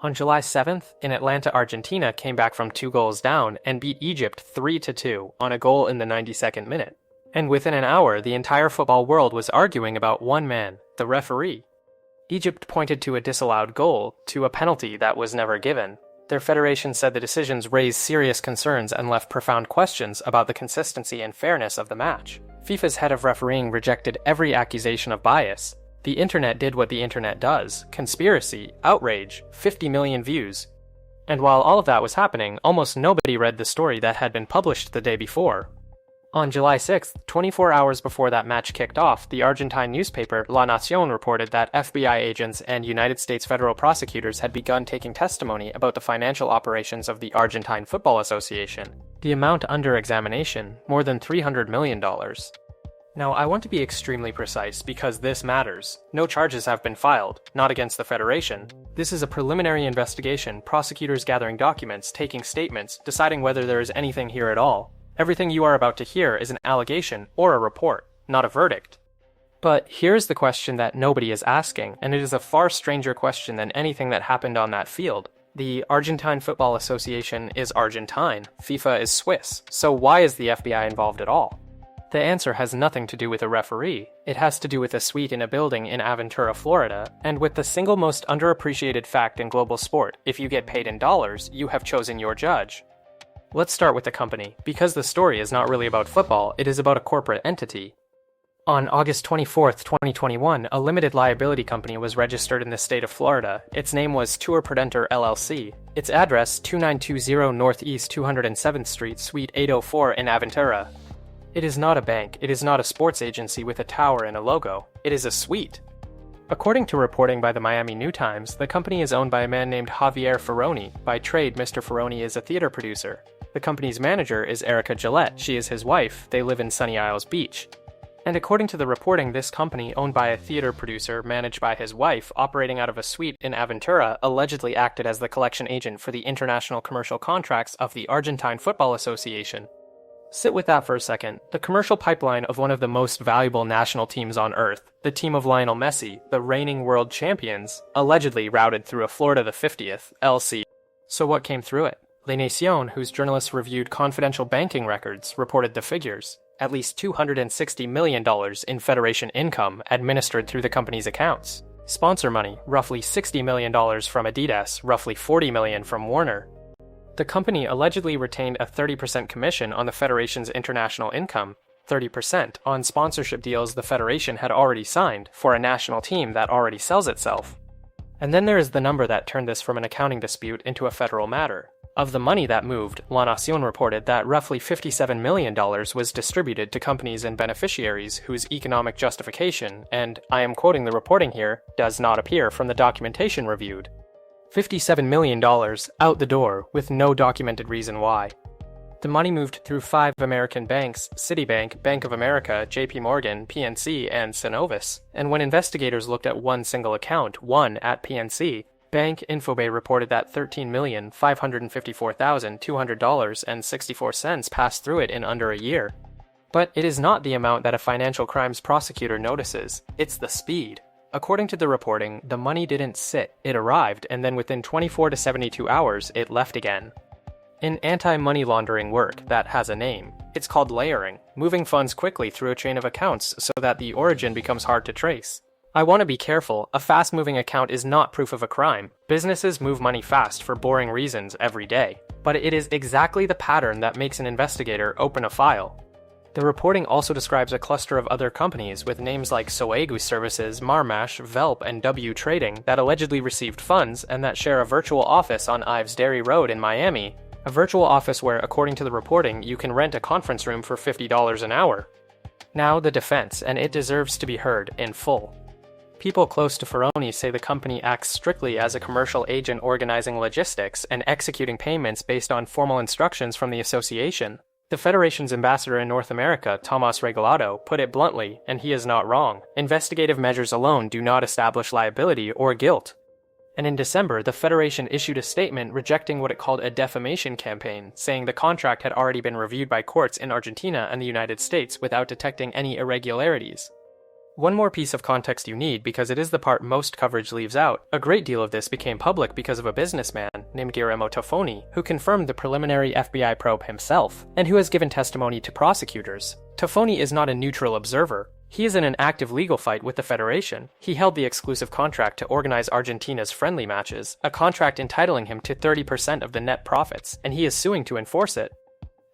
On July 7th, in Atlanta, Argentina came back from 2 goals down and beat Egypt 3-2 on a goal in the 92nd minute. And within an hour, the entire football world was arguing about one man, the referee. Egypt pointed to a disallowed goal, to a penalty that was never given. Their federation said the decisions raised serious concerns and left profound questions about the consistency and fairness of the match. FIFA's head of refereeing rejected every accusation of bias. The internet did what the internet does: conspiracy, outrage, 50 million views. And while all of that was happening, almost nobody read the story that had been published the day before. On July 6th, 24 hours before that match kicked off, the Argentine newspaper La Nación reported that FBI agents and United States federal prosecutors had begun taking testimony about the financial operations of the Argentine Football Association. The amount under examination, more than $300 million. Now, I want to be extremely precise because this matters. No charges have been filed, not against the Federation. This is a preliminary investigation, prosecutors gathering documents, taking statements, deciding whether there is anything here at all. Everything you are about to hear is an allegation or a report, not a verdict. But here's the question that nobody is asking, and it is a far stranger question than anything that happened on that field. The Argentine Football Association is Argentine, FIFA is Swiss, so why is the FBI involved at all? The answer has nothing to do with a referee. It has to do with a suite in a building in Aventura, Florida, and with the single most underappreciated fact in global sport: if you get paid in dollars, you have chosen your judge. Let's start with the company, because the story is not really about football, it is about a corporate entity. On August 24, 2021, a limited liability company was registered in the state of Florida. Its name was TourProdEnter LLC. Its address, 2920 Northeast 207th Street, Suite 804 in Aventura. It is not a bank, it is not a sports agency with a tower and a logo. It is a suite. According to reporting by the Miami New Times, the company is owned by a man named Javier Ferroni. By trade, Mr. Ferroni is a theater producer. The company's manager is Erica Gillette. She is his wife. They live in Sunny Isles Beach. And according to the reporting, this company, owned by a theater producer, managed by his wife, operating out of a suite in Aventura, allegedly acted as the collection agent for the international commercial contracts of the Argentine Football Association. Sit with that for a second. The commercial pipeline of one of the most valuable national teams on earth, the team of Lionel Messi, the reigning world champions, allegedly routed through a Florida the 50th, LC. So what came through it? La Nación, whose journalists reviewed confidential banking records, reported the figures. At least $260 million in Federation income administered through the company's accounts. Sponsor money, roughly $60 million from Adidas, roughly $40 million from Warner. The company allegedly retained a 30% commission on the Federation's international income, 30% on sponsorship deals the Federation had already signed for a national team that already sells itself. And then there is the number that turned this from an accounting dispute into a federal matter. Of the money that moved, La Nación reported that roughly $57 million was distributed to companies and beneficiaries whose economic justification, and I am quoting the reporting here, does not appear from the documentation reviewed. $57 million out the door with no documented reason why. The money moved through 5 American banks: Citibank, Bank of America, JP Morgan, PNC, and Synovus. And when investigators looked at one single account, one at PNC, Bank Infobay reported that $13,554,200.64 passed through it in under a year. But it is not the amount that a financial crimes prosecutor notices, it's the speed. According to the reporting, the money didn't sit, it arrived, and then within 24 to 72 hours, it left again. In anti-money laundering work, that has a name. It's called layering, moving funds quickly through a chain of accounts so that the origin becomes hard to trace. I want to be careful, a fast-moving account is not proof of a crime. Businesses move money fast for boring reasons every day. But it is exactly the pattern that makes an investigator open a file. The reporting also describes a cluster of other companies with names like Soegu Services, Marmash, Velp, and W Trading that allegedly received funds and that share a virtual office on Ives Dairy Road in Miami. A virtual office where, according to the reporting, you can rent a conference room for $50 an hour. Now the defense, and it deserves to be heard in full. People close to Ferroni say the company acts strictly as a commercial agent organizing logistics and executing payments based on formal instructions from the association. The Federation's ambassador in North America, Tomas Regalado, put it bluntly, and he is not wrong. Investigative measures alone do not establish liability or guilt. And in December, the Federation issued a statement rejecting what it called a defamation campaign, saying the contract had already been reviewed by courts in Argentina and the United States without detecting any irregularities. One more piece of context you need because it is the part most coverage leaves out. A great deal of this became public because of a businessman named Guillermo Toffoni, who confirmed the preliminary FBI probe himself, and who has given testimony to prosecutors. Toffoni is not a neutral observer. He is in an active legal fight with the Federation. He held the exclusive contract to organize Argentina's friendly matches, a contract entitling him to 30% of the net profits, and he is suing to enforce it.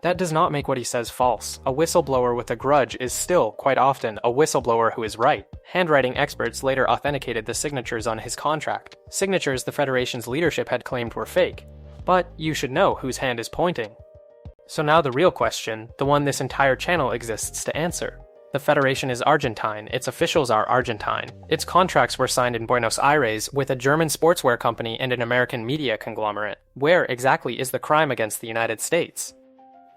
That does not make what he says false. A whistleblower with a grudge is still, quite often, a whistleblower who is right. Handwriting experts later authenticated the signatures on his contract, signatures the Federation's leadership had claimed were fake. But you should know whose hand is pointing. So now the real question, the one this entire channel exists to answer. The Federation is Argentine, its officials are Argentine. Its contracts were signed in Buenos Aires with a German sportswear company and an American media conglomerate. Where exactly is the crime against the United States?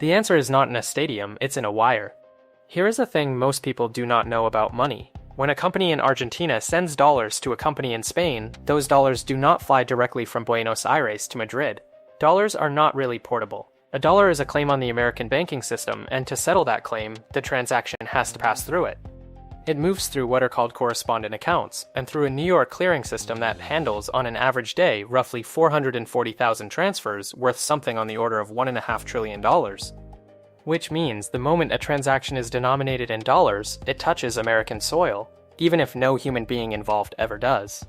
The answer is not in a stadium, it's in a wire. Here is a thing most people do not know about money. When a company in Argentina sends dollars to a company in Spain, those dollars do not fly directly from Buenos Aires to Madrid. Dollars are not really portable. A dollar is a claim on the American banking system, and to settle that claim, the transaction has to pass through it. It moves through what are called correspondent accounts, and through a New York clearing system that handles, on an average day, roughly 440,000 transfers worth something on the order of $1.5 trillion. Which means the moment a transaction is denominated in dollars, it touches American soil, even if no human being involved ever does.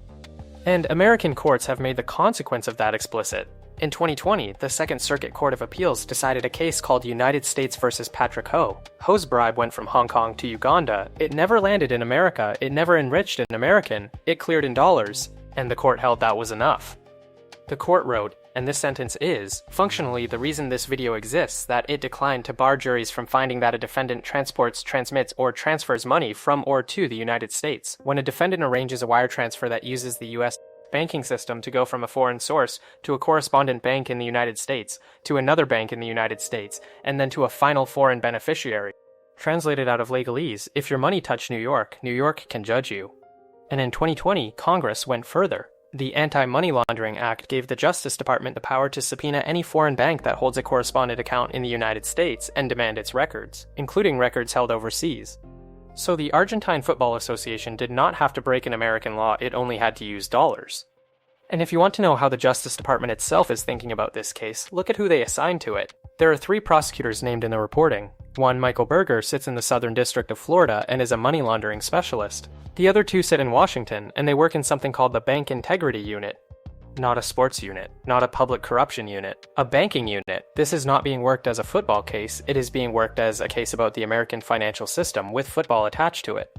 And American courts have made the consequence of that explicit. In 2020, the Second Circuit Court of Appeals decided a case called United States versus Patrick Ho. Ho's bribe went from Hong Kong to Uganda. It never landed in America, it never enriched an American, it cleared in dollars, and the court held that was enough. The court wrote, and this sentence is, functionally the reason this video exists, that it declined to bar juries from finding that a defendant transports, transmits, or transfers money from or to the United States. When a defendant arranges a wire transfer that uses the U.S. banking system to go from a foreign source to a correspondent bank in the United States, to another bank in the United States, and then to a final foreign beneficiary. Translated out of legalese, if your money touched New York, New York can judge you. And in 2020, Congress went further. The Anti-Money Laundering Act gave the Justice Department the power to subpoena any foreign bank that holds a correspondent account in the United States and demand its records, including records held overseas. So the Argentine Football Association did not have to break an American law, it only had to use dollars. And if you want to know how the Justice Department itself is thinking about this case, look at who they assigned to it. There are 3 prosecutors named in the reporting. One, Michael Berger, sits in the Southern District of Florida and is a money laundering specialist. The other 2 sit in Washington, and they work in something called the Bank Integrity Unit. Not a sports unit, not a public corruption unit, a banking unit. This is not being worked as a football case, it is being worked as a case about the American financial system with football attached to it.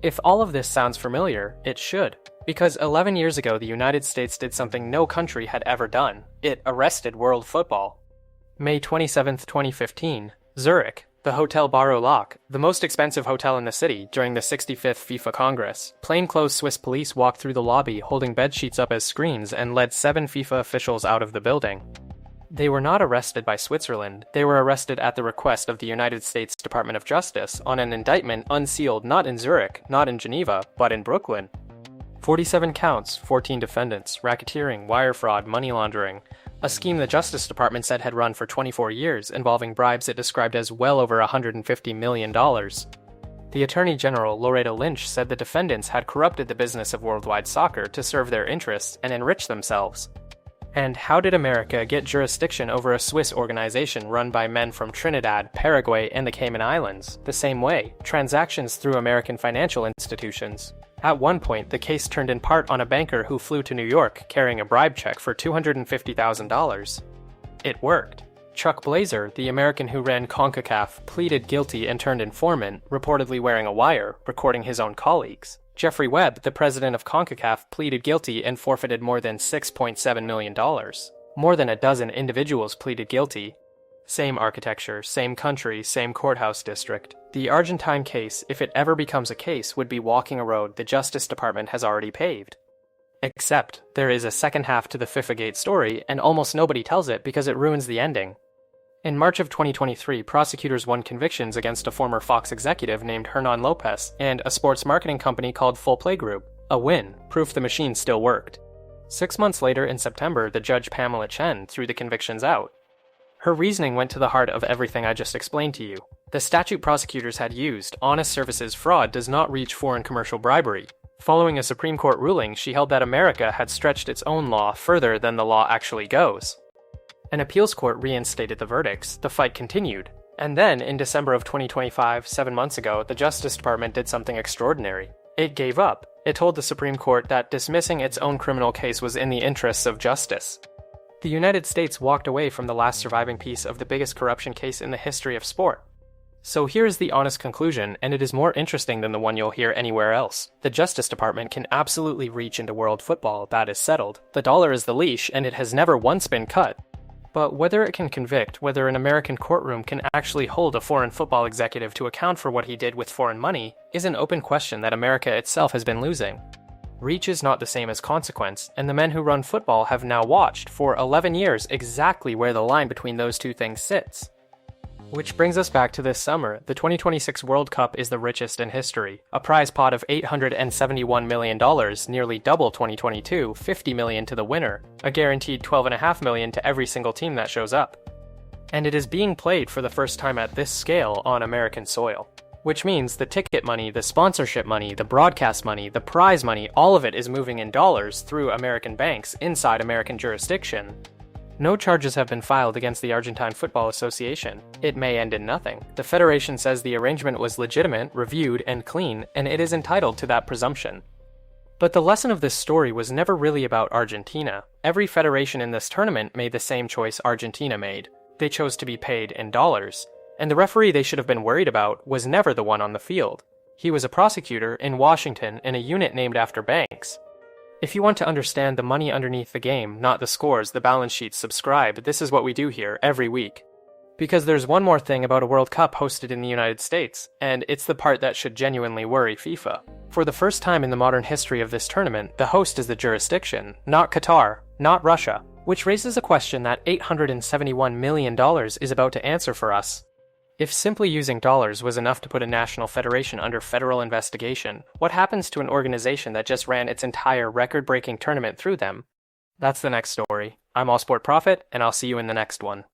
If all of this sounds familiar, it should. Because 11 years ago, the United States did something no country had ever done. It arrested world football. May 27, 2015, Zurich, the Hotel Bar Lac, the most expensive hotel in the city, during the 65th FIFA Congress. Plainclothes Swiss police walked through the lobby holding bedsheets up as screens and led 7 FIFA officials out of the building. They were not arrested by Switzerland, they were arrested at the request of the United States Department of Justice on an indictment unsealed not in Zurich, not in Geneva, but in Brooklyn. 47 counts, 14 defendants, racketeering, wire fraud, money laundering. A scheme the Justice Department said had run for 24 years, involving bribes it described as well over $150 million. The Attorney General, Loretta Lynch, said the defendants had corrupted the business of worldwide soccer to serve their interests and enrich themselves. And how did America get jurisdiction over a Swiss organization run by men from Trinidad, Paraguay, and the Cayman Islands? The same way, transactions through American financial institutions. At one point, the case turned in part on a banker who flew to New York carrying a bribe check for $250,000. It worked. Chuck Blazer, the American who ran CONCACAF, pleaded guilty and turned informant, reportedly wearing a wire, recording his own colleagues. Jeffrey Webb, the president of CONCACAF, pleaded guilty and forfeited more than $6.7 million. More than a dozen individuals pleaded guilty. Same architecture, same country, same courthouse district. The Argentine case, if it ever becomes a case, would be walking a road the Justice Department has already paved. Except, there is a second half to the FIFAgate story, and almost nobody tells it because it ruins the ending. In March of 2023, prosecutors won convictions against a former Fox executive named Hernan Lopez and a sports marketing company called Full Play Group. A win, proof the machine still worked. 6 months later, in September, the judge Pamela Chen threw the convictions out. Her reasoning went to the heart of everything I just explained to you. The statute prosecutors had used, honest services fraud does not reach foreign commercial bribery. Following a Supreme Court ruling, she held that America had stretched its own law further than the law actually goes. An appeals court reinstated the verdicts, the fight continued. And then, in December of 2025, 7 months ago, the Justice Department did something extraordinary. It gave up. It told the Supreme Court that dismissing its own criminal case was in the interests of justice. The United States walked away from the last surviving piece of the biggest corruption case in the history of sport. So here's the honest conclusion, and it is more interesting than the one you'll hear anywhere else. The Justice Department can absolutely reach into world football, that is settled. The dollar is the leash, and it has never once been cut. But whether it can convict, whether an American courtroom can actually hold a foreign football executive to account for what he did with foreign money, is an open question that America itself has been losing. Reach is not the same as consequence, and the men who run football have now watched for 11 years exactly where the line between those two things sits. Which brings us back to this summer. The 2026 World Cup is the richest in history. A prize pot of $871 million, nearly double 2022, $50 million to the winner, a guaranteed $12.5 million to every single team that shows up. And it is being played for the first time at this scale on American soil. Which means the ticket money, the sponsorship money, the broadcast money, the prize money, all of it is moving in dollars through American banks inside American jurisdiction. No charges have been filed against the Argentine Football Association. It may end in nothing. The federation says the arrangement was legitimate, reviewed, and clean, and it is entitled to that presumption. But the lesson of this story was never really about Argentina. Every federation in this tournament made the same choice Argentina made. They chose to be paid in dollars. And the referee they should have been worried about was never the one on the field. He was a prosecutor in Washington in a unit named after banks. If you want to understand the money underneath the game, not the scores, the balance sheets, subscribe. This is what we do here every week. Because there's one more thing about a World Cup hosted in the United States, and it's the part that should genuinely worry FIFA. For the first time in the modern history of this tournament, the host is the jurisdiction, not Qatar, not Russia, which raises a question that $871 million is about to answer for us. If simply using dollars was enough to put a national federation under federal investigation, what happens to an organization that just ran its entire record-breaking tournament through them? That's the next story. I'm All Sport Prophet, and I'll see you in the next one.